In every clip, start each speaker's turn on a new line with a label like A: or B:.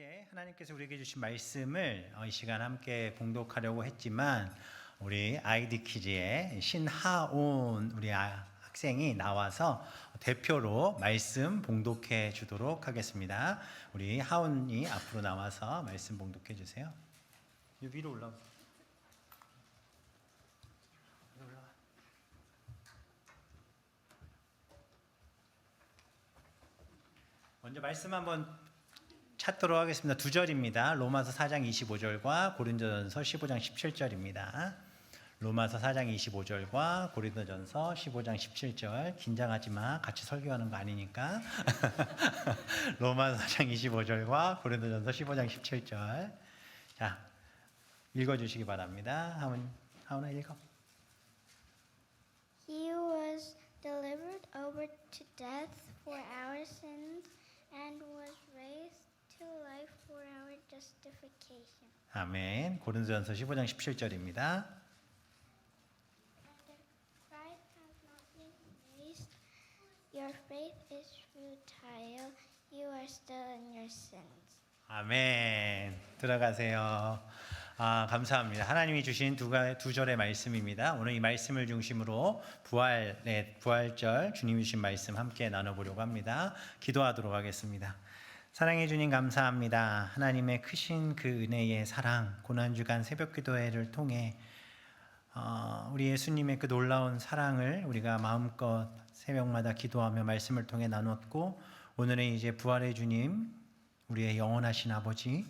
A: 어제 하나님께서 우리에게 주신 말씀을 이 시간 함께 봉독하려고 했지만 우리 아이디 키즈의 신하온 우리 학생이 나와서 대표로 말씀 봉독해 주도록 하겠습니다. 우리 하온이 앞으로 나와서 말씀 봉독해 주세요. 위로 올라오세요. 먼저 말씀 한번 찾도록 하겠습니다. 두 절입니다. 로마서 4장 25절과 고린도전서 15장 17절입니다. 로마서 4장 25절과 고린도전서 15장 17절. 긴장하지 마. 같이 설교하는 거 아니니까. 로마서 4장 25절과 고린도전서 15장 17절. 자, 읽어주시기 바랍니다. 하은아 읽어.
B: He was delivered over to death for our sins and was raised to life for our justification.
A: 아멘. 고린도전서 15장 17절입니다.
B: And if Christ has not been raised, your faith is futile. You are still in your sins.
A: 아멘. 들어가세요. 감사합니다. 하나님이 주신 두 절의 말씀입니다. 오늘 이 말씀을 중심으로 부활절 주님이 주신 말씀 함께 나눠보려고 합니다. 기도하도록 하겠습니다. 사랑해 주님 감사합니다. 하나님의 크신 그 은혜의 사랑, 고난주간 새벽기도회를 통해 우리 예수님의 그 놀라운 사랑을 우리가 마음껏 새벽마다 기도하며 말씀을 통해 나눴고, 오늘은 이제 부활의 주님, 우리의 영원하신 아버지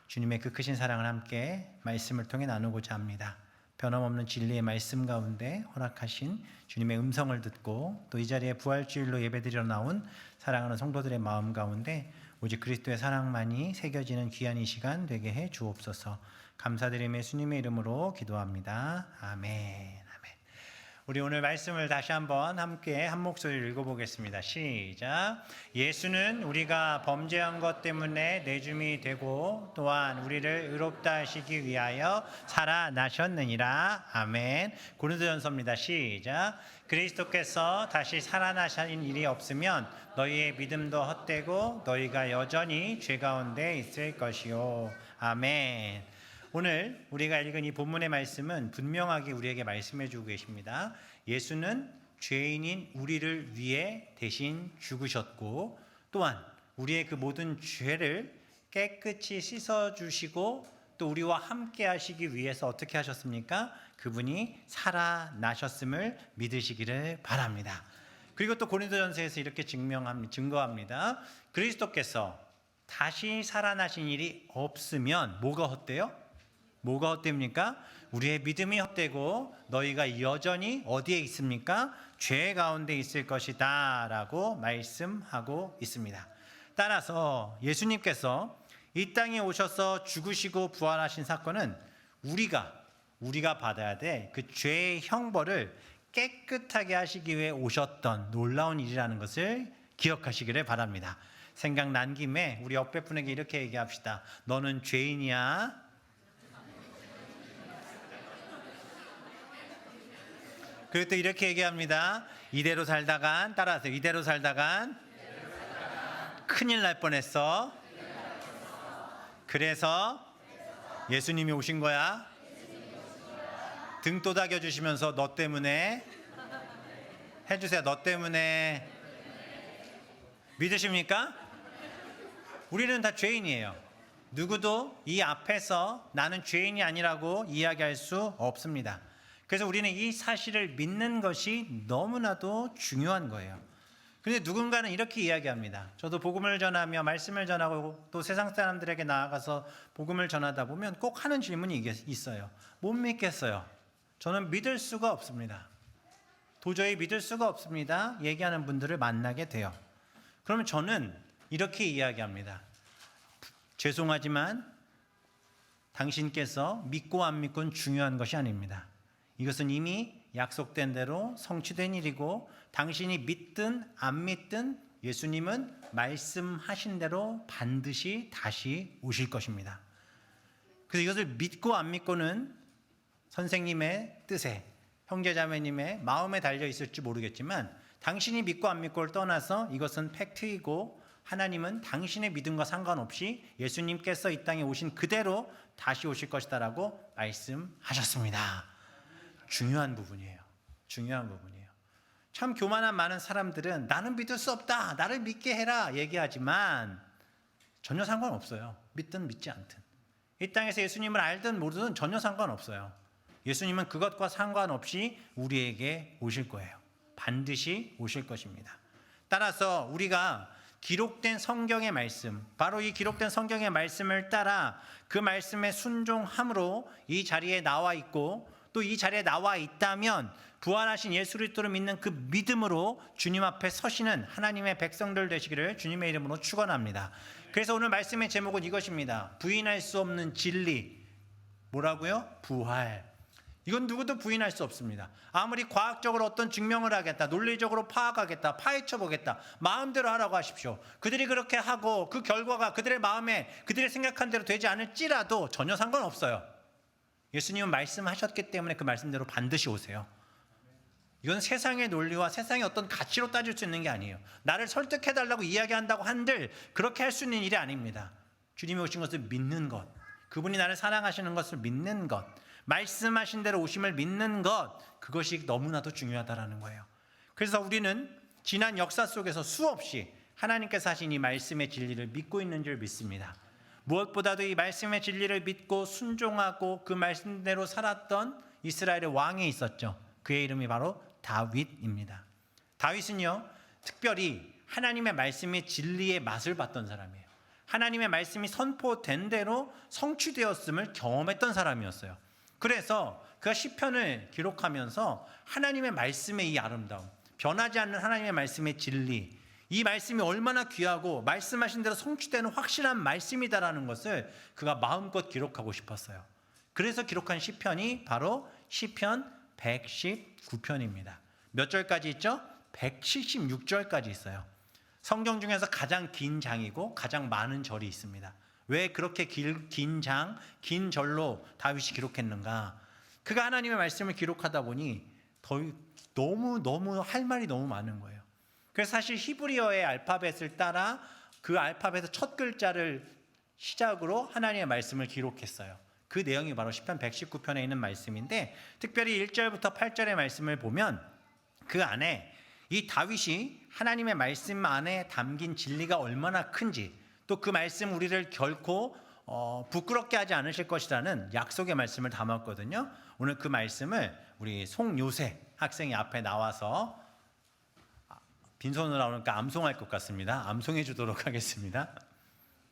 A: 주님의 그 크신 사랑을 함께 말씀을 통해 나누고자 합니다. 변함없는 진리의 말씀 가운데 허락하신 주님의 음성을 듣고 또 이 자리에 부활주일로 예배드리러 나온 사랑하는 성도들의 마음 가운데 오직 그리스도의 사랑만이 새겨지는 귀한 이 시간 되게 해 주옵소서. 감사드리며 예수님의 이름으로 기도합니다. 아멘. 우리 오늘 말씀을 다시 한번 함께 한 목소리로 읽어보겠습니다. 시작. 예수는 우리가 범죄한 것 때문에 내줌이 되고 또한 우리를 의롭다 하시기 위하여 살아나셨느니라. 아멘. 고린도전서입니다. 시작. 그리스도께서 다시 살아나신 일이 없으면 너희의 믿음도 헛되고 너희가 여전히 죄 가운데 있을 것이요. 아멘. 오늘 우리가 읽은 이 본문의 말씀은 분명하게 우리에게 말씀해 주고 계십니다. 예수는 죄인인 우리를 위해 대신 죽으셨고 또한 우리의 그 모든 죄를 깨끗이 씻어주시고 또 우리와 함께 하시기 위해서 어떻게 하셨습니까? 그분이 살아나셨음을 믿으시기를 바랍니다. 그리고 또 고린도전서에서 이렇게 증거합니다. 그리스도께서 다시 살아나신 일이 없으면 뭐가 헛돼요? 뭐가 헛됩니까? 우리의 믿음이 헛되고 너희가 여전히 어디에 있습니까? 죄 가운데 있을 것이다 라고 말씀하고 있습니다. 따라서 예수님께서 이 땅에 오셔서 죽으시고 부활하신 사건은 우리가 받아야 될 그 죄의 형벌을 깨끗하게 하시기 위해 오셨던 놀라운 일이라는 것을 기억하시기를 바랍니다. 생각난 김에 우리 옆에 분에게 이렇게 얘기합시다. 너는 죄인이야. 그리고 또 이렇게 얘기합니다. 이대로 살다간 따라하세요. 이대로 살다간 큰일 날 뻔했어. 그래서 예수님이 오신 거야. 등 또닥여 주시면서 너 때문에 해주세요. 너 때문에. 믿으십니까? 우리는 다 죄인이에요. 누구도 이 앞에서 나는 죄인이 아니라고 이야기할 수 없습니다. 그래서 우리는 이 사실을 믿는 것이 너무나도 중요한 거예요. 그런데 누군가는 이렇게 이야기합니다. 저도 복음을 전하며 말씀을 전하고 또 세상 사람들에게 나아가서 복음을 전하다 보면 꼭 하는 질문이 있어요. 못 믿겠어요. 저는 믿을 수가 없습니다. 도저히 믿을 수가 없습니다. 얘기하는 분들을 만나게 돼요. 그러면 저는 이렇게 이야기합니다. 죄송하지만 당신께서 믿고 안 믿고는 중요한 것이 아닙니다. 이것은 이미 약속된 대로 성취된 일이고 당신이 믿든 안 믿든 예수님은 말씀하신 대로 반드시 다시 오실 것입니다. 그래서 이것을 믿고 안 믿고는 선생님의 뜻에 형제자매님의 마음에 달려 있을지 모르겠지만 당신이 믿고 안 믿고를 떠나서 이것은 팩트이고 하나님은 당신의 믿음과 상관없이 예수님께서 이 땅에 오신 그대로 다시 오실 것이다라고 말씀하셨습니다. 중요한 부분이에요. 중요한 부분이에요. 참 교만한 많은 사람들은 나는 믿을 수 없다, 나를 믿게 해라 얘기하지만 전혀 상관없어요. 믿든 믿지 않든. 이 땅에서 예수님을 알든 모르든 전혀 상관없어요. 예수님은 그것과 상관없이 우리에게 오실 거예요. 반드시 오실 것입니다. 따라서 우리가 기록된 성경의 말씀, 바로 이 기록된 성경의 말씀을 따라 그 말씀에 순종함으로 이 자리에 나와 있고 또 이 자리에 나와 있다면 부활하신 예수 그리스도를 믿는 그 믿음으로 주님 앞에 서시는 하나님의 백성들 되시기를 주님의 이름으로 축원합니다. 그래서 오늘 말씀의 제목은 이것입니다. 부인할 수 없는 진리. 뭐라고요? 부활. 이건 누구도 부인할 수 없습니다. 아무리 과학적으로 어떤 증명을 하겠다, 논리적으로 파악하겠다, 파헤쳐 보겠다, 마음대로 하라고 하십시오. 그들이 그렇게 하고 그 결과가 그들의 마음에 그들이 생각한 대로 되지 않을지라도 전혀 상관없어요. 예수님은 말씀하셨기 때문에 그 말씀대로 반드시 오세요. 이건 세상의 논리와 세상의 어떤 가치로 따질 수 있는 게 아니에요. 나를 설득해달라고 이야기한다고 한들 그렇게 할 수 있는 일이 아닙니다. 주님이 오신 것을 믿는 것, 그분이 나를 사랑하시는 것을 믿는 것, 말씀하신 대로 오심을 믿는 것, 그것이 너무나도 중요하다라는 거예요. 그래서 우리는 지난 역사 속에서 수없이 하나님께서 하신 이 말씀의 진리를 믿고 있는 줄 믿습니다. 무엇보다도 이 말씀의 진리를 믿고 순종하고 그 말씀대로 살았던 이스라엘의 왕이 있었죠. 그의 이름이 바로 다윗입니다. 다윗은요, 특별히 하나님의 말씀의 진리의 맛을 봤던 사람이에요. 하나님의 말씀이 선포된 대로 성취되었음을 경험했던 사람이었어요. 그래서 그가 시편을 기록하면서 하나님의 말씀의 이 아름다움, 변하지 않는 하나님의 말씀의 진리, 이 말씀이 얼마나 귀하고 말씀하신 대로 성취되는 확실한 말씀이다라는 것을 그가 마음껏 기록하고 싶었어요. 그래서 기록한 시편이 바로 시편 119편입니다. 몇 절까지 있죠? 176절까지 있어요. 성경 중에서 가장 긴 장이고 가장 많은 절이 있습니다. 왜 그렇게 긴 절로 다윗이 기록했는가? 그가 하나님의 말씀을 기록하다 보니 너무 할 말이 너무 많은 거예요. 그래서 사실 히브리어의 알파벳을 따라 그 알파벳의 첫 글자를 시작으로 하나님의 말씀을 기록했어요. 그 내용이 바로 시편 119편에 있는 말씀인데, 특별히 1절부터 8절의 말씀을 보면 그 안에 이 다윗이 하나님의 말씀 안에 담긴 진리가 얼마나 큰지, 또 그 말씀 우리를 결코 부끄럽게 하지 않으실 것이라는 약속의 말씀을 담았거든요. 오늘 그 말씀을 우리 송요새 학생이 앞에 나와서 빈손으로 나오니까 암송할 것 같습니다. 암송해 주도록 하겠습니다.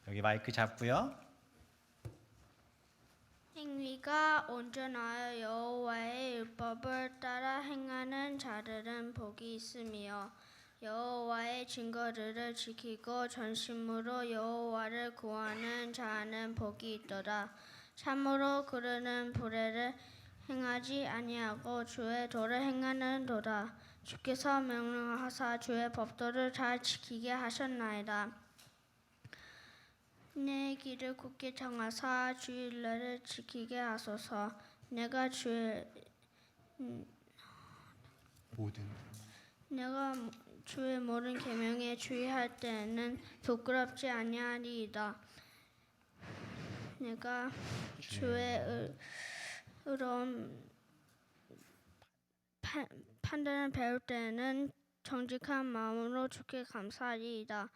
A: 여기 마이크 잡고요.
C: 행위가 온전하여 여호와의 율법을 따라 행하는 자들은 복이 있으며 여호와의 증거들을 지키고 전심으로 여호와를 구하는 자는 복이 있도다. 참으로 그르는 불의를 행하지 아니하고 주의 도를 행하는도다. 주께서 명령하사 주의 법도를 잘 지키게 하셨나이다. 내 길을 굳게 정하사 주의 일례를 지키게 하소서. 내가 주의 모든 계명에 주의할 때에는 부끄럽지 아니하리이다. 내가 주의 의로운 판단을 배울 때에는 정직한 마음으로 주께 감사하리이다.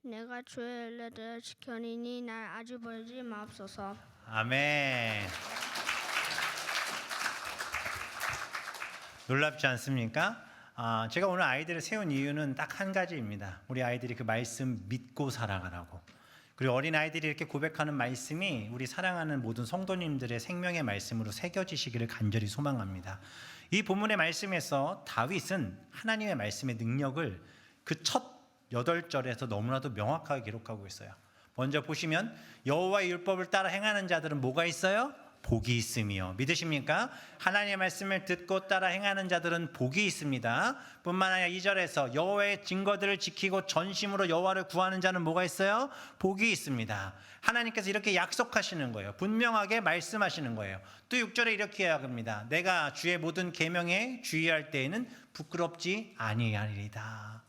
C: 내가 주의 일례들을 지켜니니 날 아주 버리지 마옵소서.
A: 아멘. 놀랍지 않습니까? 제가 오늘 아이들을 세운 이유는 딱 한 가지입니다. 우리 아이들이 그 말씀 믿고 살아가라고. 그리고 어린 아이들이 이렇게 고백하는 말씀이 우리 사랑하는 모든 성도님들의 생명의 말씀으로 새겨지시기를 간절히 소망합니다. 이 본문의 말씀에서 다윗은 하나님의 말씀의 능력을 그 첫 8절에서 너무나도 명확하게 기록하고 있어요. 먼저 보시면 여호와의 율법을 따라 행하는 자들은 뭐가 있어요? 복이 있으며. 믿으십니까? 하나님의 말씀을 듣고 따라 행하는 자들은 복이 있습니다. 뿐만 아니라 2절에서 여호와의 증거들을 지키고 전심으로 여호와를 구하는 자는 뭐가 있어요? 복이 있습니다. 하나님께서 이렇게 약속하시는 거예요. 분명하게 말씀하시는 거예요. 또 6절에 이렇게 이야기합니다. 내가 주의 모든 계명에 주의할 때에는 부끄럽지 아니하리이다.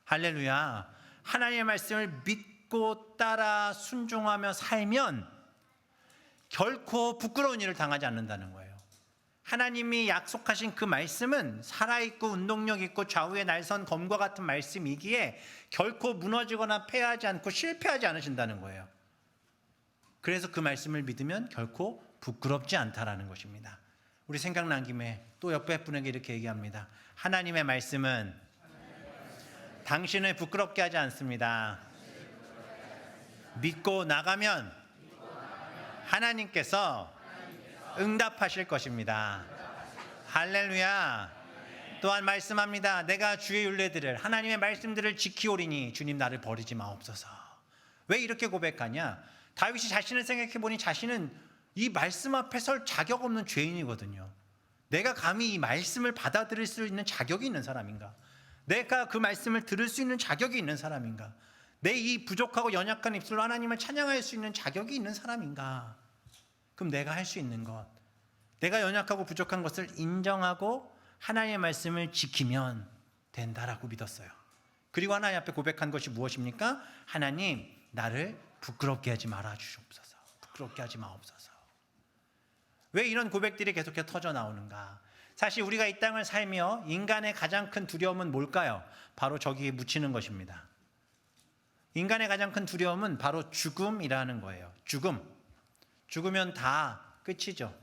A: 할렐루야. 하나님의 말씀을 믿고 따라 순종하며 살면 결코 부끄러운 일을 당하지 않는다는 거예요. 하나님이 약속하신 그 말씀은 살아있고 운동력 있고 좌우에 날선 검과 같은 말씀이기에 결코 무너지거나 패하지 않고 실패하지 않으신다는 거예요. 그래서 그 말씀을 믿으면 결코 부끄럽지 않다라는 것입니다. 우리 생각난 김에 또 옆에 분에게 이렇게 얘기합니다. 하나님의 말씀은 당신을 부끄럽게 하지 않습니다. 믿고 나가면 하나님께서 응답하실 것입니다. 할렐루야. 또한 말씀합니다. 내가 주의 율례들을 하나님의 말씀들을 지키오리니 주님 나를 버리지 마옵소서. 왜 이렇게 고백하냐? 다윗이 자신을 생각해 보니 자신은 이 말씀 앞에 설 자격 없는 죄인이거든요. 내가 감히 이 말씀을 받아들일 수 있는 자격이 있는 사람인가? 내가 그 말씀을 들을 수 있는 자격이 있는 사람인가? 내 이 부족하고 연약한 입술로 하나님을 찬양할 수 있는 자격이 있는 사람인가? 그럼 내가 할 수 있는 것, 내가 연약하고 부족한 것을 인정하고 하나님의 말씀을 지키면 된다라고 믿었어요. 그리고 하나님 앞에 고백한 것이 무엇입니까? 하나님, 나를 부끄럽게 하지 말아 주시옵소서. 부끄럽게 하지 마옵소서. 왜 이런 고백들이 계속해서 터져 나오는가? 사실 우리가 이 땅을 살며 인간의 가장 큰 두려움은 뭘까요? 바로 저기에 묻히는 것입니다. 인간의 가장 큰 두려움은 바로 죽음이라는 거예요. 죽으면 다 끝이죠.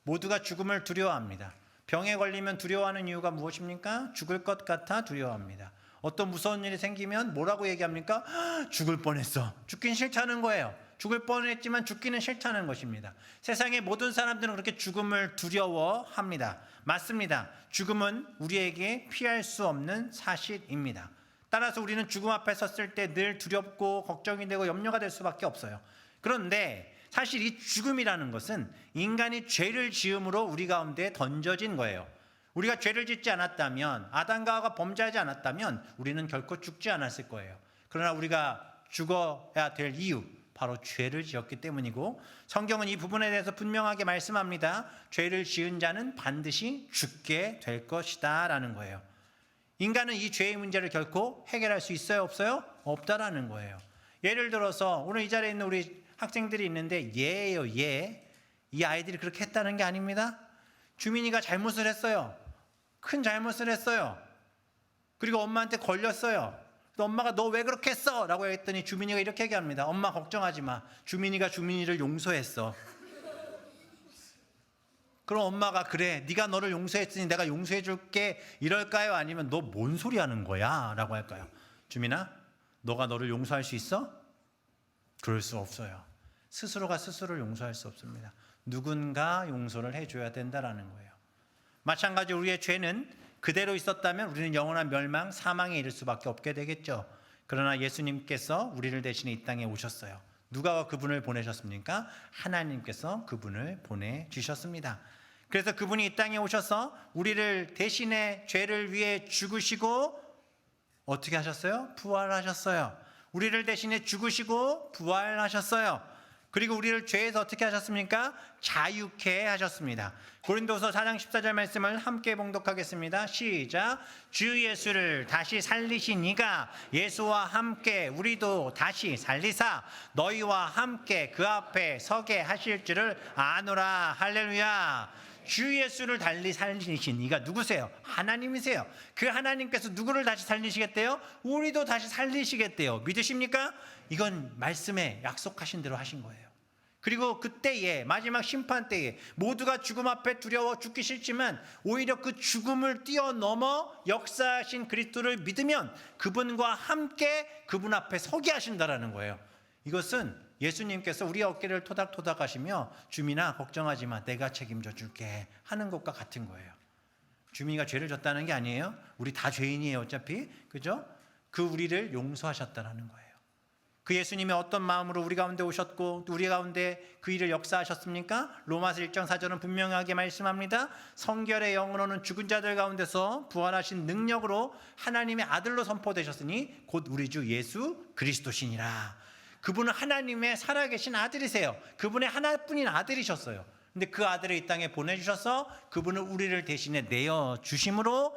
A: 모두가 죽음을 두려워합니다. 병에 걸리면 두려워하는 이유가 무엇입니까? 죽을 것 같아 두려워합니다. 어떤 무서운 일이 생기면 뭐라고 얘기합니까? 죽을 뻔했어. 죽긴 싫다는 거예요. 죽을 뻔했지만 죽기는 싫다는 것입니다. 세상의 모든 사람들은 그렇게 죽음을 두려워합니다. 맞습니다. 죽음은 우리에게 피할 수 없는 사실입니다. 따라서 우리는 죽음 앞에 섰을 때 늘 두렵고 걱정이 되고 염려가 될 수밖에 없어요. 그런데 사실 이 죽음이라는 것은 인간이 죄를 지음으로 우리 가운데 던져진 거예요. 우리가 죄를 짓지 않았다면, 아담과 하와가 범죄하지 않았다면 우리는 결코 죽지 않았을 거예요. 그러나 우리가 죽어야 될 이유, 바로 죄를 지었기 때문이고, 성경은 이 부분에 대해서 분명하게 말씀합니다. 죄를 지은 자는 반드시 죽게 될 것이다 라는 거예요. 인간은 이 죄의 문제를 결코 해결할 수 있어요, 없어요? 없다라는 거예요. 예를 들어서 오늘 이 자리에 있는 우리 학생들이 있는데 예예요, 예. 이 아이들이 그렇게 했다는 게 아닙니다. 주민이가 잘못을 했어요. 큰 잘못을 했어요. 그리고 엄마한테 걸렸어요. 엄마가 너 왜 그렇게 했어? 라고 했더니 주민이가 이렇게 얘기합니다. 엄마 걱정하지 마. 주민이가 주민이를 용서했어. 그럼 엄마가 그래, 네가 너를 용서했으니 내가 용서해 줄게 이럴까요? 아니면 너 뭔 소리 하는 거야? 라고 할까요? 주민아, 너가 너를 용서할 수 있어? 그럴 수 없어요. 스스로가 스스로를 용서할 수 없습니다. 누군가 용서를 해줘야 된다라는 거예요. 마찬가지로 우리의 죄는 그대로 있었다면 우리는 영원한 멸망, 사망에 이를 수밖에 없게 되겠죠. 그러나 예수님께서 우리를 대신해 이 땅에 오셨어요. 누가 그분을 보내셨습니까? 하나님께서 그분을 보내주셨습니다. 그래서 그분이 이 땅에 오셔서 우리를 대신해 죄를 위해 죽으시고 어떻게 하셨어요? 부활하셨어요. 우리를 대신해 죽으시고 부활하셨어요. 그리고 우리를 죄에서 어떻게 하셨습니까? 자유케 하셨습니다. 고린도서 4장 14절 말씀을 함께 봉독하겠습니다. 시작. 주 예수를 다시 살리신 이가 예수와 함께 우리도 다시 살리사 너희와 함께 그 앞에 서게 하실 줄을 아노라. 할렐루야. 주 예수를 달리 살리신 이가 누구세요? 하나님이세요. 그 하나님께서 누구를 다시 살리시겠대요? 우리도 다시 살리시겠대요. 믿으십니까? 이건 말씀에 약속하신 대로 하신 거예요. 그리고 그때에 마지막 심판 때에 모두가 죽음 앞에 두려워 죽기 싫지만 오히려 그 죽음을 뛰어넘어 역사하신 그리스도를 믿으면 그분과 함께 그분 앞에 서게 하신다라는 거예요. 이것은 예수님께서 우리 어깨를 토닥토닥 하시며 주민아 걱정하지 마, 내가 책임져 줄게 하는 것과 같은 거예요. 주민이가 죄를 졌다는 게 아니에요. 우리 다 죄인이에요 어차피. 그죠? 그 우리를 용서하셨다는 거예요. 그 예수님이 어떤 마음으로 우리 가운데 오셨고 우리 가운데 그 일을 역사하셨습니까? 로마서 1장 4절은 분명하게 말씀합니다. 성결의 영으로는 죽은 자들 가운데서 부활하신 능력으로 하나님의 아들로 선포되셨으니 곧 우리 주 예수 그리스도시니라. 그분은 하나님의 살아계신 아들이세요. 그분의 하나뿐인 아들이셨어요. 근데 그 아들을 이 땅에 보내주셔서 그분은 우리를 대신에 내어주심으로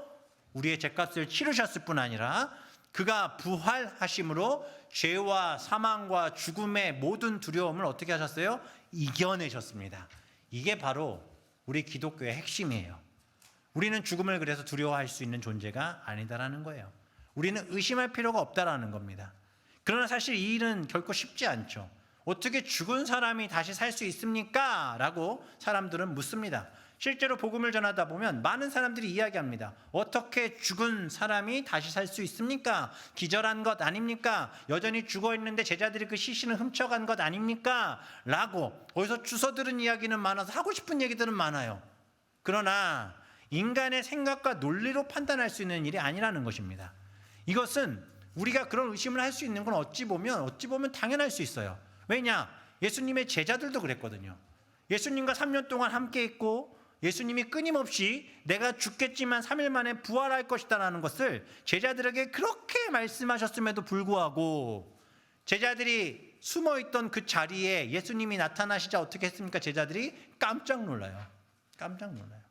A: 우리의 죄값을 치르셨을 뿐 아니라 그가 부활하심으로 죄와 사망과 죽음의 모든 두려움을 어떻게 하셨어요? 이겨내셨습니다. 이게 바로 우리 기독교의 핵심이에요. 우리는 죽음을 그래서 두려워할 수 있는 존재가 아니다라는 거예요. 우리는 의심할 필요가 없다라는 겁니다. 그러나 사실 이 일은 결코 쉽지 않죠. 어떻게 죽은 사람이 다시 살 수 있습니까? 라고 사람들은 묻습니다. 실제로 복음을 전하다 보면 많은 사람들이 이야기합니다. 어떻게 죽은 사람이 다시 살 수 있습니까? 기절한 것 아닙니까? 여전히 죽어 있는데 제자들이 그 시신을 훔쳐간 것 아닙니까? 라고 어디서 주워 들은 이야기는 많아서 하고 싶은 얘기들은 많아요. 그러나 인간의 생각과 논리로 판단할 수 있는 일이 아니라는 것입니다. 이것은 우리가 그런 의심을 할 수 있는 건 어찌 보면 당연할 수 있어요. 왜냐? 예수님의 제자들도 그랬거든요. 예수님과 3년 동안 함께 있고 예수님이 끊임없이 내가 죽겠지만 3일 만에 부활할 것이다 라는 것을 제자들에게 그렇게 말씀하셨음에도 불구하고 제자들이 숨어있던 그 자리에 예수님이 나타나시자 어떻게 했습니까? 제자들이 깜짝 놀라요. 깜짝 놀라요.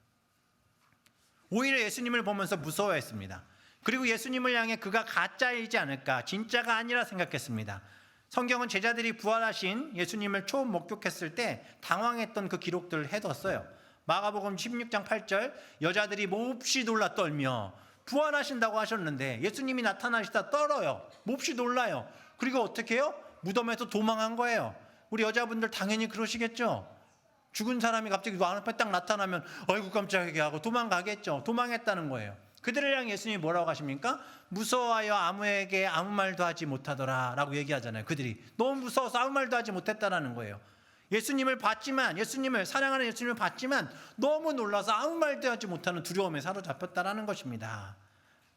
A: 오히려 예수님을 보면서 무서워했습니다. 그리고 예수님을 향해 그가 가짜이지 않을까, 진짜가 아니라 생각했습니다. 성경은 제자들이 부활하신 예수님을 처음 목격했을 때 당황했던 그 기록들을 해뒀어요. 마가복음 16장 8절, 여자들이 몹시 놀라 떨며 부활하신다고 하셨는데 예수님이 나타나시다 떨어요. 몹시 놀라요. 그리고 어떻게 해요? 무덤에서 도망한 거예요. 우리 여자분들 당연히 그러시겠죠. 죽은 사람이 갑자기 앞에 딱 나타나면 아이고 깜짝이야 하고 도망가겠죠. 도망했다는 거예요. 그들을 향해 예수님이 뭐라고 하십니까? 무서워하여 아무에게 아무 말도 하지 못하더라 라고 얘기하잖아요. 그들이 너무 무서워서 아무 말도 하지 못했다라는 거예요. 예수님을 봤지만, 사랑하는 예수님을 봤지만 너무 놀라서 아무 말도 하지 못하는 두려움에 사로잡혔다라는 것입니다.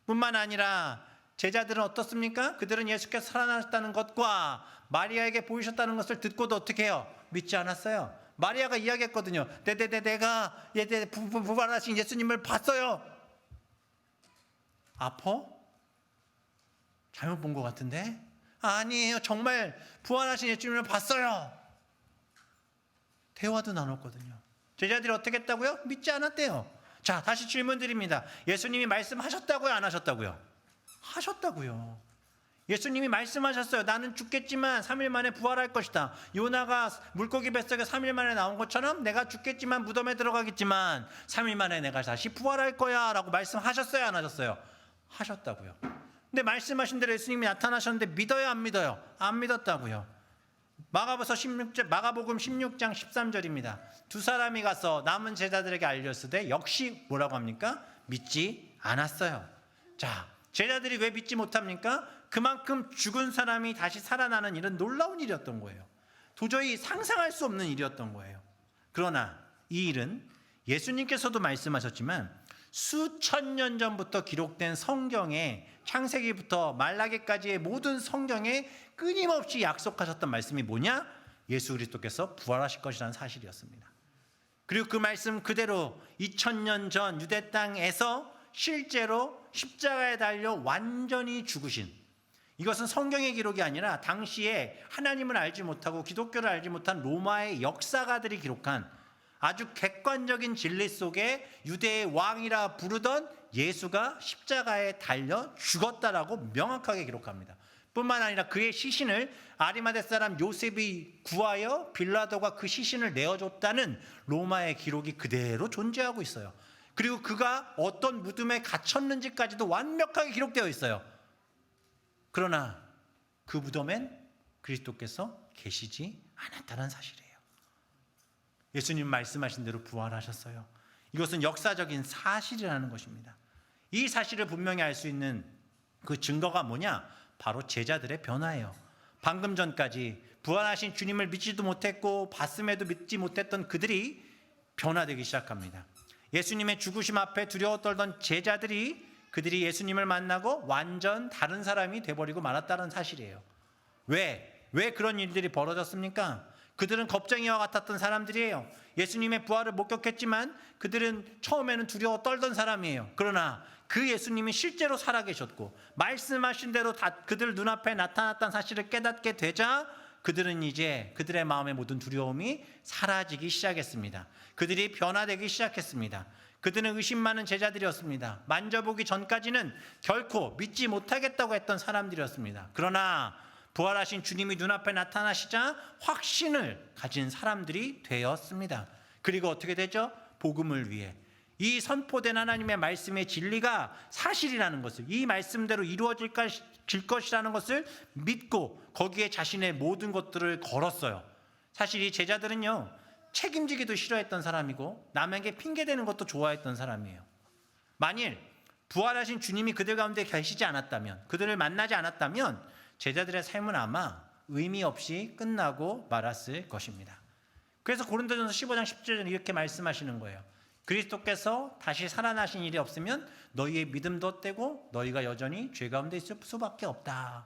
A: 뿐만 아니라 제자들은 어떻습니까? 그들은 예수께서 살아나셨다는 것과 마리아에게 보이셨다는 것을 듣고도 어떻게 해요? 믿지 않았어요. 마리아가 이야기했거든요. 내가 부활하신 예수님을 봤어요. 아파? 잘못 본 것 같은데? 아니에요. 정말 부활하신 예수님을 봤어요. 대화도 나눴거든요. 제자들이 어떻게 했다고요? 믿지 않았대요. 자, 다시 질문 드립니다. 예수님이 말씀하셨다고요? 안 하셨다고요? 하셨다고요. 예수님이 말씀하셨어요. 나는 죽겠지만 3일 만에 부활할 것이다. 요나가 물고기 뱃속에 3일 만에 나온 것처럼 내가 죽겠지만 무덤에 들어가겠지만 3일 만에 내가 다시 부활할 거야 라고 말씀하셨어요? 안 하셨어요? 하셨다고요. 근데 말씀하신 대로 예수님이 나타나셨는데 믿어요? 안 믿어요? 안 믿었다고요. 마가복음 16장 13절입니다. 두 사람이 가서 남은 제자들에게 알렸으되 역시 뭐라고 합니까? 믿지 않았어요. 자, 제자들이 왜 믿지 못합니까? 그만큼 죽은 사람이 다시 살아나는 일은 놀라운 일이었던 거예요. 도저히 상상할 수 없는 일이었던 거예요. 그러나 이 일은 예수님께서도 말씀하셨지만 수천 년 전부터 기록된 성경에 창세기부터 말라기까지의 모든 성경에 끊임없이 약속하셨던 말씀이 뭐냐? 예수 그리스도께서 부활하실 것이라는 사실이었습니다. 그리고 그 말씀 그대로 2000년 전 유대 땅에서 실제로 십자가에 달려 완전히 죽으신, 이것은 성경의 기록이 아니라 당시에 하나님을 알지 못하고 기독교를 알지 못한 로마의 역사가들이 기록한 아주 객관적인 진리 속에 유대의 왕이라 부르던 예수가 십자가에 달려 죽었다라고 명확하게 기록합니다. 뿐만 아니라 그의 시신을 아리마대 사람 요셉이 구하여 빌라도가 그 시신을 내어줬다는 로마의 기록이 그대로 존재하고 있어요. 그리고 그가 어떤 무덤에 갇혔는지까지도 완벽하게 기록되어 있어요. 그러나 그 무덤엔 그리스도께서 계시지 않았다는 사실이에요. 예수님 말씀하신 대로 부활하셨어요. 이것은 역사적인 사실이라는 것입니다. 이 사실을 분명히 알 수 있는 그 증거가 뭐냐? 바로 제자들의 변화예요. 방금 전까지 부활하신 주님을 믿지도 못했고 봤음에도 믿지 못했던 그들이 변화되기 시작합니다. 예수님의 죽으심 앞에 두려워 떨던 제자들이 그들이 예수님을 만나고 완전 다른 사람이 돼버리고 말았다는 사실이에요. 왜 그런 일들이 벌어졌습니까? 그들은 겁쟁이와 같았던 사람들이에요. 예수님의 부활을 목격했지만 그들은 처음에는 두려워 떨던 사람이에요. 그러나 그 예수님이 실제로 살아계셨고 말씀하신 대로 다 그들 눈앞에 나타났다는 사실을 깨닫게 되자 그들은 이제 그들의 마음의 모든 두려움이 사라지기 시작했습니다. 그들이 변화되기 시작했습니다. 그들은 의심 많은 제자들이었습니다. 만져보기 전까지는 결코 믿지 못하겠다고 했던 사람들이었습니다. 그러나 부활하신 주님이 눈앞에 나타나시자 확신을 가진 사람들이 되었습니다. 그리고 어떻게 되죠? 복음을 위해 이 선포된 하나님의 말씀의 진리가 사실이라는 것을, 이 말씀대로 이루어질 것이라는 것을 믿고 거기에 자신의 모든 것들을 걸었어요. 사실 이 제자들은요, 책임지기도 싫어했던 사람이고 남에게 핑계대는 것도 좋아했던 사람이에요. 만일 부활하신 주님이 그들 가운데 계시지 않았다면, 그들을 만나지 않았다면 제자들의 삶은 아마 의미 없이 끝나고 말았을 것입니다. 그래서 고린도전서 15장 10절에 이렇게 말씀하시는 거예요. 그리스도께서 다시 살아나신 일이 없으면 너희의 믿음도 헛되고 너희가 여전히 죄 가운데 있을 수밖에 없다.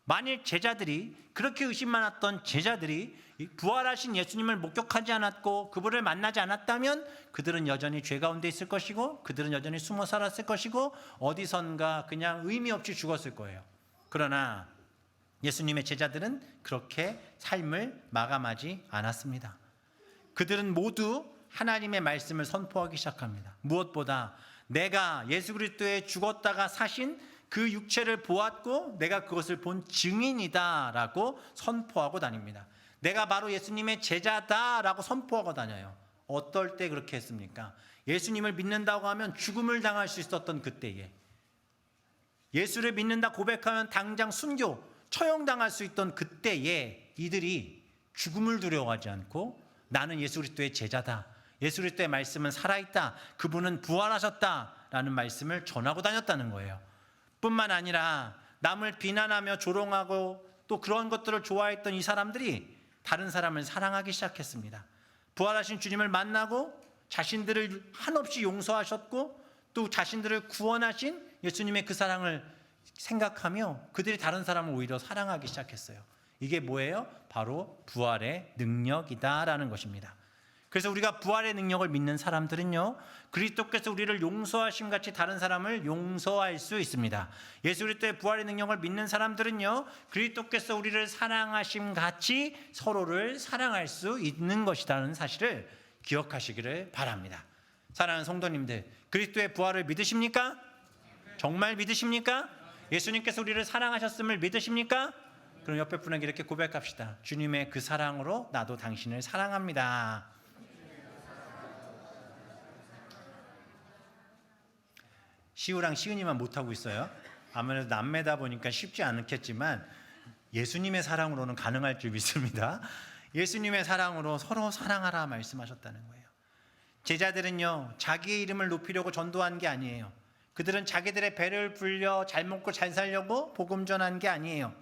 A: 만일 제자들이, 그렇게 의심 많았던 제자들이 부활하신 예수님을 목격하지 않았고 그분을 만나지 않았다면 그들은 여전히 죄 가운데 있을 것이고 그들은 여전히 숨어 살았을 것이고 어디선가 그냥 의미 없이 죽었을 거예요. 그러나 예수님의 제자들은 그렇게 삶을 마감하지 않았습니다. 그들은 모두 하나님의 말씀을 선포하기 시작합니다. 무엇보다 내가 예수 그리스도의 죽었다가 사신 그 육체를 보았고 내가 그것을 본 증인이다라고 선포하고 다닙니다. 내가 바로 예수님의 제자다라고 선포하고 다녀요. 어떨 때 그렇게 했습니까? 예수님을 믿는다고 하면 죽음을 당할 수 있었던 그때에, 예수를 믿는다 고백하면 당장 순교, 처형당할 수 있던 그때에 이들이 죽음을 두려워하지 않고 나는 예수 그리스도의 제자다, 예수 그리스도의 말씀은 살아있다, 그분은 부활하셨다라는 말씀을 전하고 다녔다는 거예요. 뿐만 아니라 남을 비난하며 조롱하고 또 그런 것들을 좋아했던 이 사람들이 다른 사람을 사랑하기 시작했습니다. 부활하신 주님을 만나고 자신들을 한없이 용서하셨고 또 자신들을 구원하신 예수님의 그 사랑을 생각하며 그들이 다른 사람을 오히려 사랑하기 시작했어요. 이게 뭐예요? 바로 부활의 능력이다라는 것입니다. 그래서 우리가 부활의 능력을 믿는 사람들은요, 그리스도께서 우리를 용서하심 같이 다른 사람을 용서할 수 있습니다. 예수 그리스도의 부활의 능력을 믿는 사람들은요, 그리스도께서 우리를 사랑하심 같이 서로를 사랑할 수 있는 것이라는 사실을 기억하시기를 바랍니다. 사랑하는 성도님들, 그리스도의 부활을 믿으십니까? 정말 믿으십니까? 예수님께서 우리를 사랑하셨음을 믿으십니까? 그럼 옆에 분에게 이렇게 고백합시다. 주님의 그 사랑으로 나도 당신을 사랑합니다. 시우랑 시은이만 못하고 있어요. 아무래도 남매다 보니까 쉽지 않겠지만 예수님의 사랑으로는 가능할 줄 믿습니다. 예수님의 사랑으로 서로 사랑하라 말씀하셨다는 거예요. 제자들은요, 자기의 이름을 높이려고 전도한 게 아니에요. 그들은 자기들의 배를 불려 잘 먹고 잘 살려고 복음 전한 게 아니에요.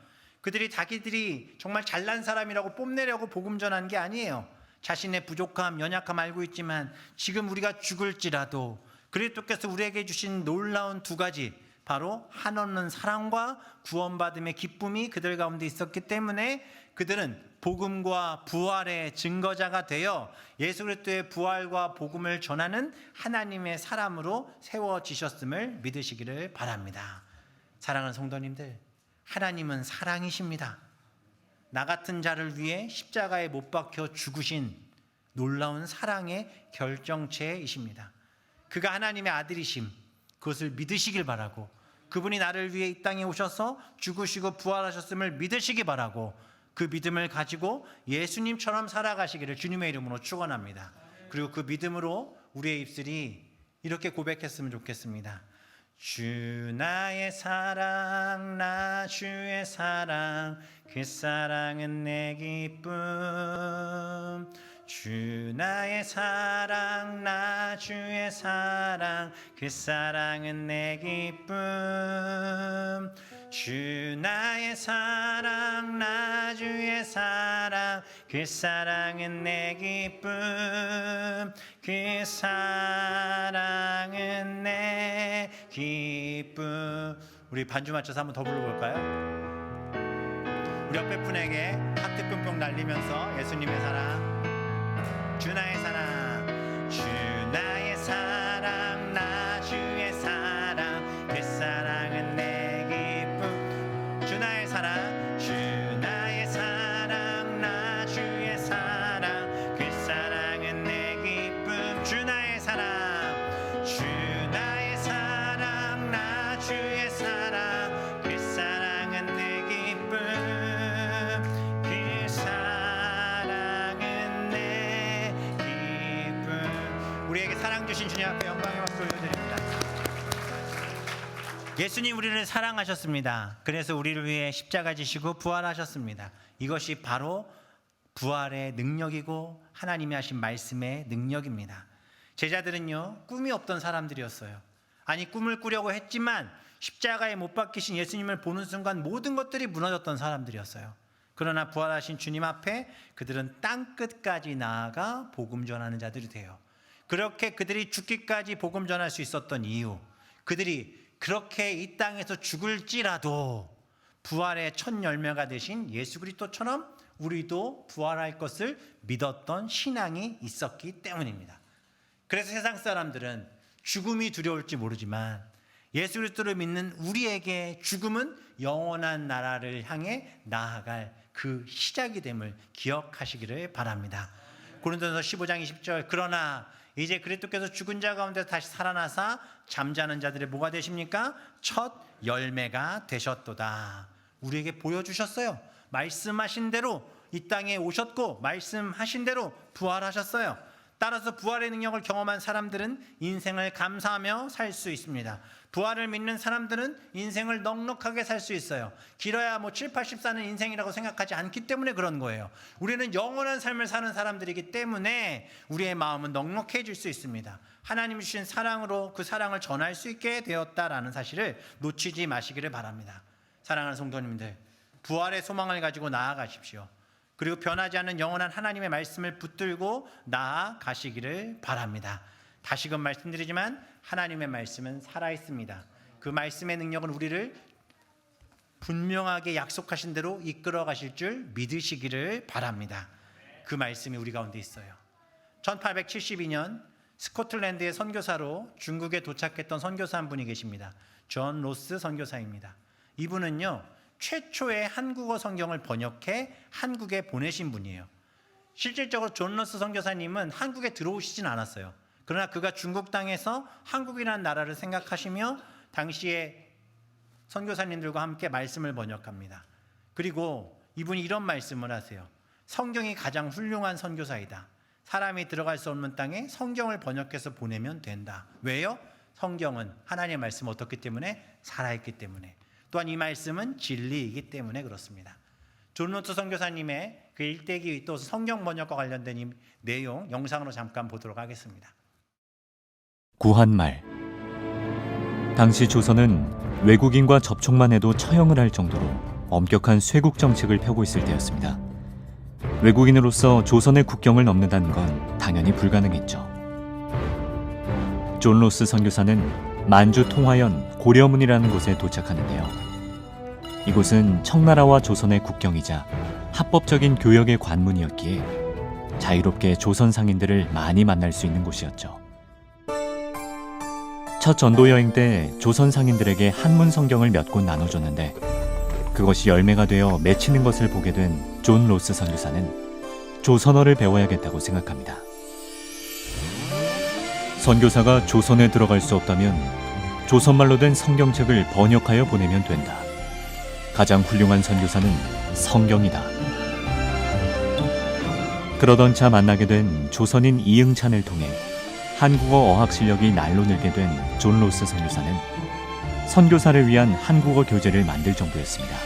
A: 그들이 자기들이 정말 잘난 사람이라고 뽐내려고 복음 전한 게 아니에요. 자신의 부족함, 연약함 알고 있지만 지금 우리가 죽을지라도 그리스도께서 우리에게 주신 놀라운 두 가지, 바로 한없는 사랑과 구원받음의 기쁨이 그들 가운데 있었기 때문에 그들은 복음과 부활의 증거자가 되어 예수 그리스도의 부활과 복음을 전하는 하나님의 사람으로 세워지셨음을 믿으시기를 바랍니다. 사랑하는 성도님들, 하나님은 사랑이십니다. 나 같은 자를 위해 십자가에 못 박혀 죽으신 놀라운 사랑의 결정체이십니다. 그가 하나님의 아들이심, 그것을 믿으시길 바라고, 그분이 나를 위해 이 땅에 오셔서 죽으시고 부활하셨음을 믿으시기 바라고, 그 믿음을 가지고 예수님처럼 살아가시기를 주님의 이름으로 축원합니다. 그리고 그 믿음으로 우리의 입술이 이렇게 고백했으면 좋겠습니다. 주 나의 사랑, 나 주의 사랑, 그 사랑은 내 기쁨. 주 나의 사랑, 나 주의 사랑, 그 사랑은 내 기쁨. 주 나의 사랑, 나 주의 사랑, 그 사랑은 내 기쁨. 그 사랑은 내 기쁨. 우리 반주 맞춰서 한번 더 불러볼까요? 우리 옆에 분에게 하트 뿅뿅 날리면서 예수님의 사랑, 주 나의 사랑, 주 나의 사랑, 나 주의 사랑, 그 사랑은 내 기쁨. 주 나의 사랑, 주 나의 사랑, 우리에게 사랑 주신 주님 앞에 영광의 박수 올려드립니다. 예수님 우리를 사랑하셨습니다. 그래서 우리를 위해 십자가 지시고 부활하셨습니다. 이것이 바로 부활의 능력이고 하나님이 하신 말씀의 능력입니다. 제자들은요, 꿈이 없던 사람들이었어요. 아니, 꿈을 꾸려고 했지만 십자가에 못 박히신 예수님을 보는 순간 모든 것들이 무너졌던 사람들이었어요. 그러나 부활하신 주님 앞에 그들은 땅끝까지 나아가 복음 전하는 자들이 돼요. 그렇게 그들이 죽기까지 복음 전할 수 있었던 이유, 그들이 그렇게 이 땅에서 죽을지라도 부활의 첫 열매가 되신 예수 그리스도처럼 우리도 부활할 것을 믿었던 신앙이 있었기 때문입니다. 그래서 세상 사람들은 죽음이 두려울지 모르지만 예수 그리스도를 믿는 우리에게 죽음은 영원한 나라를 향해 나아갈 그 시작이 됨을 기억하시기를 바랍니다. 고린도전서 15장 20절, 그러나 이제 그리스도께서 죽은 자 가운데 다시 살아나사 잠자는 자들의 뭐가 되십니까? 첫 열매가 되셨도다. 우리에게 보여주셨어요. 말씀하신 대로 이 땅에 오셨고 말씀하신 대로 부활하셨어요. 따라서 부활의 능력을 경험한 사람들은 인생을 감사하며 살 수 있습니다. 부활을 믿는 사람들은 인생을 넉넉하게 살 수 있어요. 길어야 7, 80 사는 인생이라고 생각하지 않기 때문에 그런 거예요. 우리는 영원한 삶을 사는 사람들이기 때문에 우리의 마음은 넉넉해질 수 있습니다. 하나님 주신 사랑으로 그 사랑을 전할 수 있게 되었다라는 사실을 놓치지 마시기를 바랍니다. 사랑하는 성도님들, 부활의 소망을 가지고 나아가십시오. 그리고 변하지 않는 영원한 하나님의 말씀을 붙들고 나아가시기를 바랍니다. 다시금 말씀드리지만 하나님의 말씀은 살아있습니다. 그 말씀의 능력은 우리를 분명하게 약속하신 대로 이끌어 가실 줄 믿으시기를 바랍니다. 그 말씀이 우리 가운데 있어요. 1872년 스코틀랜드의 선교사로 중국에 도착했던 선교사 한 분이 계십니다. 존 로스 선교사입니다. 이분은요, 최초의 한국어 성경을 번역해 한국에 보내신 분이에요. 실질적으로 존 로스 선교사님은 한국에 들어오시진 않았어요. 그러나 그가 중국 땅에서 한국이라는 나라를 생각하시며 당시에 선교사님들과 함께 말씀을 번역합니다. 그리고 이분이 이런 말씀을 하세요. 성경이 가장 훌륭한 선교사이다. 사람이 들어갈 수 없는 땅에 성경을 번역해서 보내면 된다. 왜요? 성경은 하나님의 말씀이 어떻기 때문에? 살아있기 때문에. 또한 이 말씀은 진리이기 때문에 그렇습니다. 존 로스 선교사님의 그 일대기 또 성경 번역과 관련된 이 내용 영상으로 잠깐 보도록 하겠습니다.
D: 구한말. 당시 조선은 외국인과 접촉만 해도 처형을 할 정도로 엄격한 쇄국 정책을 펴고 있을 때였습니다. 외국인으로서 조선의 국경을 넘는다는 건 당연히 불가능했죠. 존 로스 선교사는 만주 통화연 고려문이라는 곳에 도착하는데요. 이곳은 청나라와 조선의 국경이자 합법적인 교역의 관문이었기에 자유롭게 조선 상인들을 많이 만날 수 있는 곳이었죠. 첫 전도 여행 때 조선 상인들에게 한문 성경을 몇 권 나눠줬는데 그것이 열매가 되어 맺히는 것을 보게 된 존 로스 선교사는 조선어를 배워야겠다고 생각합니다. 선교사가 조선에 들어갈 수 없다면 조선말로 된 성경책을 번역하여 보내면 된다. 가장 훌륭한 선교사는 성경이다. 그러던 차 만나게 된 조선인 이응찬을 통해 한국어 어학 실력이 날로 늘게 된 존 로스 선교사는 선교사를 위한 한국어 교재를 만들 정도였습니다.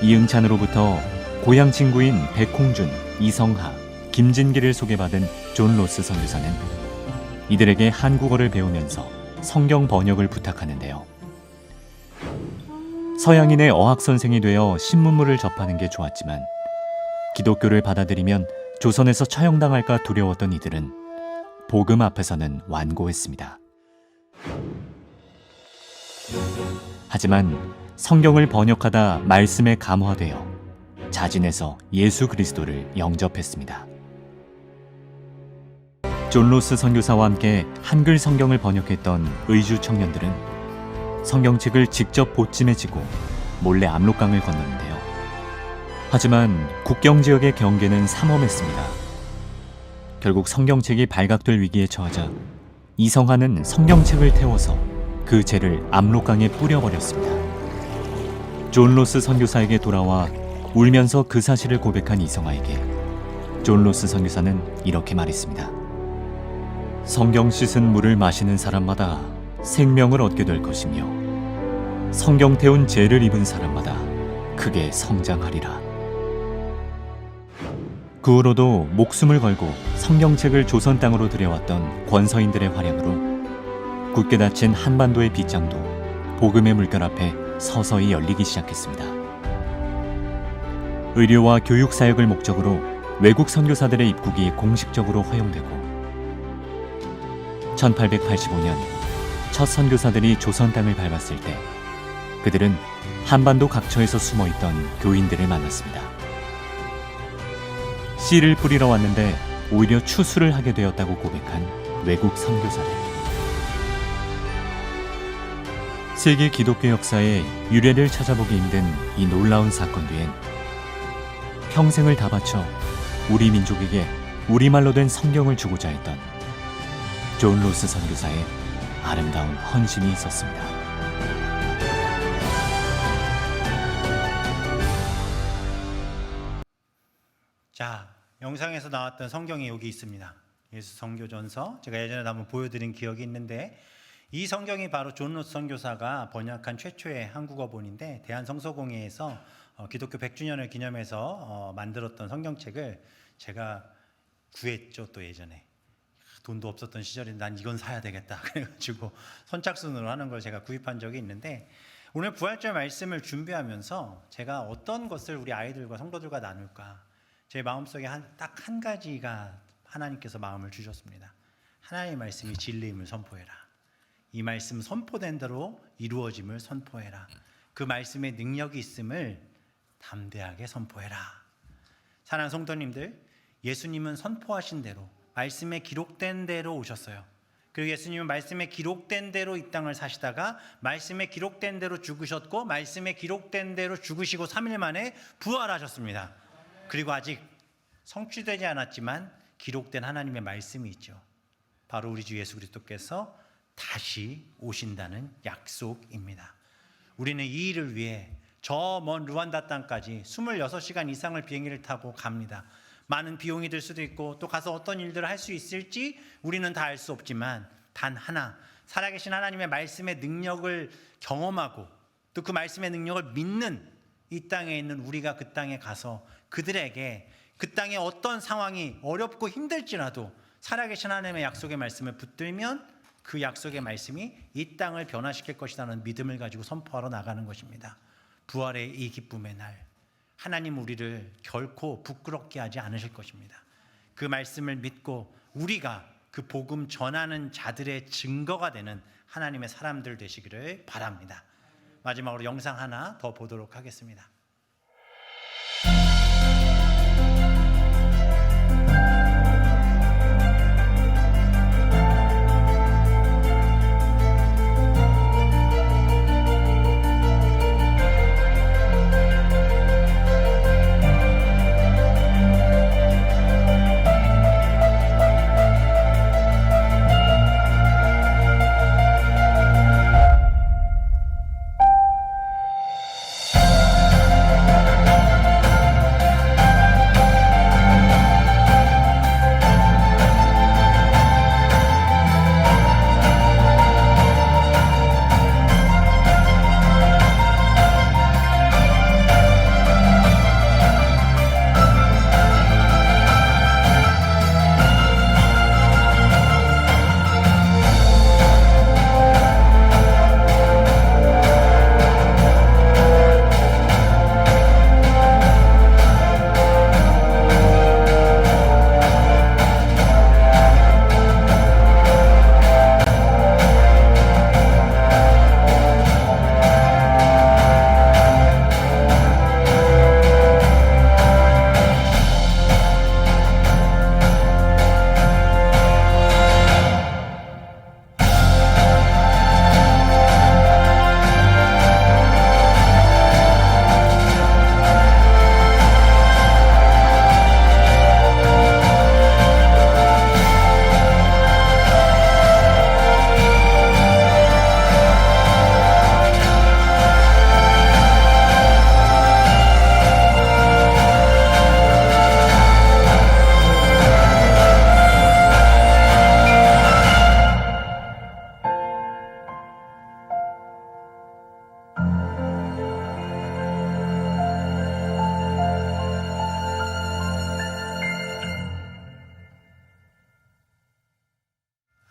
D: 이응찬으로부터 고향 친구인 백홍준, 이성하, 김진기를 소개받은 존 로스 선교사는 이들에게 한국어를 배우면서 성경 번역을 부탁하는데요. 서양인의 어학 선생이 되어 신문물을 접하는 게 좋았지만 기독교를 받아들이면 조선에서 처형당할까 두려웠던 이들은 복음 앞에서는 완고했습니다. 하지만 성경을 번역하다 말씀에 감화되어 자진해서 예수 그리스도를 영접했습니다. 존 로스 선교사와 함께 한글 성경을 번역했던 의주 청년들은 성경책을 직접 보찜에 지고 몰래 압록강을 건넜는데요. 하지만 국경 지역의 경계는 삼엄했습니다. 결국 성경책이 발각될 위기에 처하자 이성하는 성경책을 태워서 그 죄를 압록강에 뿌려버렸습니다. 존 로스 선교사에게 돌아와 울면서 그 사실을 고백한 이성하에게 존 로스 선교사는 이렇게 말했습니다. 성경 씻은 물을 마시는 사람마다 생명을 얻게 될 것이며 성경 태운 죄를 입은 사람마다 크게 성장하리라. 그 후로도 목숨을 걸고 성경책을 조선 땅으로 들여왔던 권서인들의 활약으로 굳게 닫힌 한반도의 빗장도 복음의 물결 앞에 서서히 열리기 시작했습니다. 의료와 교육 사역을 목적으로 외국 선교사들의 입국이 공식적으로 허용되고 1885년 첫 선교사들이 조선 땅을 밟았을 때 그들은 한반도 각처에서 숨어있던 교인들을 만났습니다. 씨를 뿌리러 왔는데 오히려 추수를 하게 되었다고 고백한 외국 선교사들. 세계 기독교 역사의 유래를 찾아보기 힘든 이 놀라운 사건 뒤엔 평생을 다 바쳐 우리 민족에게 우리말로 된 성경을 주고자 했던 존 로스 선교사의 아름다운 헌신이 있었습니다.
A: 자, 영상에서 나왔던 성경이 여기 있습니다. 예수 선교전서. 제가 예전에 한번 보여드린 기억이 있는데 이 성경이 바로 존 로스 선교사가 번역한 최초의 한국어본인데 대한성서공회에서 기독교 100주년을 기념해서 만들었던 성경책을 제가 구했죠. 또 예전에 돈도 없었던 시절에 난 이건 사야 되겠다 그래가지고 선착순으로 하는 걸 제가 구입한 적이 있는데 오늘 부활절 말씀을 준비하면서 제가 어떤 것을 우리 아이들과 성도들과 나눌까 제 마음속에 딱 한 가지가 하나님께서 마음을 주셨습니다. 하나님의 말씀이 진리임을 선포해라. 이 말씀 선포된 대로 이루어짐을 선포해라. 그 말씀에 능력이 있음을 담대하게 선포해라. 사랑하는 성도님들, 예수님은 선포하신 대로 말씀에 기록된 대로 오셨어요. 그리고 예수님은 말씀에 기록된 대로 이 땅을 사시다가 말씀에 기록된 대로 죽으셨고 말씀에 기록된 대로 죽으시고 3일 만에 부활하셨습니다. 그리고 아직 성취되지 않았지만 기록된 하나님의 말씀이 있죠. 바로 우리 주 예수 그리스도께서 다시 오신다는 약속입니다. 우리는 이 일을 위해 저 먼 루안다 땅까지 26시간 이상을 비행기를 타고 갑니다. 많은 비용이 들 수도 있고 또 가서 어떤 일들을 할 수 있을지 우리는 다 알 수 없지만 단 하나, 살아계신 하나님의 말씀의 능력을 경험하고 또 그 말씀의 능력을 믿는 이 땅에 있는 우리가 그 땅에 가서 그들에게 그 땅의 어떤 상황이 어렵고 힘들지라도 살아계신 하나님의 약속의 말씀을 붙들면 그 약속의 말씀이 이 땅을 변화시킬 것이라는 믿음을 가지고 선포하러 나가는 것입니다. 부활의 이 기쁨의 날, 하나님 우리를 결코 부끄럽게 하지 않으실 것입니다. 그 말씀을 믿고 우리가 그 복음 전하는 자들의 증거가 되는 하나님의 사람들 되시기를 바랍니다. 마지막으로 영상 하나 더 보도록 하겠습니다.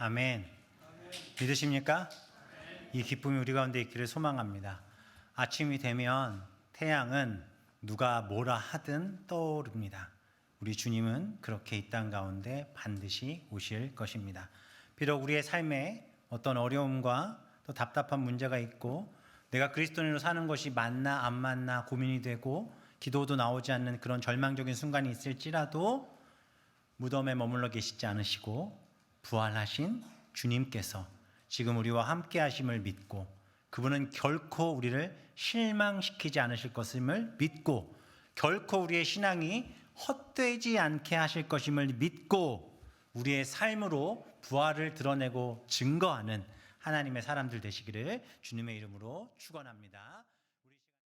A: 아멘. 믿으십니까? 이 기쁨이 우리 가운데 있기를 소망합니다. 아침이 되면 태양은 누가 뭐라 하든 떠오릅니다. 우리 주님은 그렇게 이 땅 가운데 반드시 오실 것입니다. 비록 우리의 삶에 어떤 어려움과 또 답답한 문제가 있고 내가 그리스도인으로 사는 것이 맞나 안 맞나 고민이 되고 기도도 나오지 않는 그런 절망적인 순간이 있을지라도 무덤에 머물러 계시지 않으시고 부활하신 주님께서 지금 우리와 함께 하심을 믿고 그분은 결코 우리를 실망시키지 않으실 것임을 믿고 결코 우리의 신앙이 헛되지 않게 하실 것임을 믿고 우리의 삶으로 부활을 드러내고 증거하는 하나님의 사람들 되시기를 주님의 이름으로 축원합니다.